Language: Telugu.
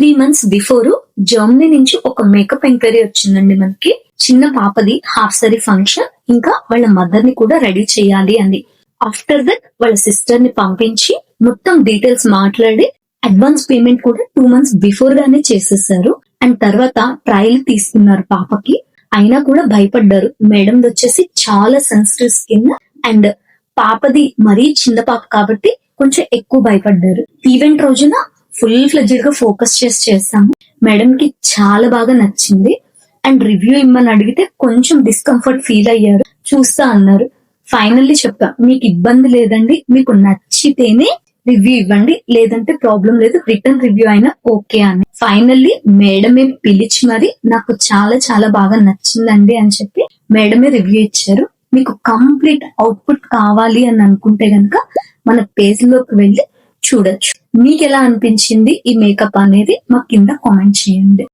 3 months బిఫోర్ జర్మనీ నుంచి ఒక మేకప్ ఎంక్వైరీ వచ్చిందండి మనకి. చిన్న పాపది హాఫ్ సారీ ఫంక్షన్, ఇంకా వాళ్ళ మదర్ ని కూడా రెడీ చేయాలి అని. ఆఫ్టర్ దట్ వాళ్ళ సిస్టర్ ని పంపించి మొత్తం డీటెయిల్స్ మాట్లాడి అడ్వాన్స్ పేమెంట్ కూడా 2 months బిఫోర్ గానే చేసేసారు. అండ్ తర్వాత ట్రయల్ తీసుకున్నారు పాపకి. అయినా కూడా భయపడ్డారు. మేడం వచ్చేసి చాలా సెన్సిటివ్ స్కిన్ అండ్ పాపది మరీ చిన్న పాప కాబట్టి కొంచెం ఎక్కువ భయపడ్డారు. ఈవెంట్ రోజున ఫుల్ ఫ్లెడ్జెడ్ గా ఫోకస్ చేసాము. మేడం కి చాలా బాగా నచ్చింది. అండ్ రివ్యూ ఇమ్మని అడిగితే కొంచెం డిస్కంఫర్ట్ ఫీల్ అయ్యారు. చూస్తా అన్నారు. ఫైనల్లీ చెప్పా, మీకు ఇబ్బంది లేదండి, మీకు నచ్చితేనే రివ్యూ ఇవ్వండి, లేదంటే ప్రాబ్లం లేదు, రిటర్న్ రివ్యూ అయినా ఓకే అని. ఫైనల్లీ మేడమే పిలిచి మరి నాకు చాలా చాలా బాగా నచ్చిందండి అని చెప్పి మేడమే రివ్యూ ఇచ్చారు. మీకు కంప్లీట్ అవుట్పుట్ కావాలి అని అనుకుంటే గనక మన పేజ్ లోకి వెళ్ళి చూడొచ్చు. మీకు ఎలా అనిపించింది ఈ మేకప్ అనేది మాకు కింద కామెంట్ చేయండి.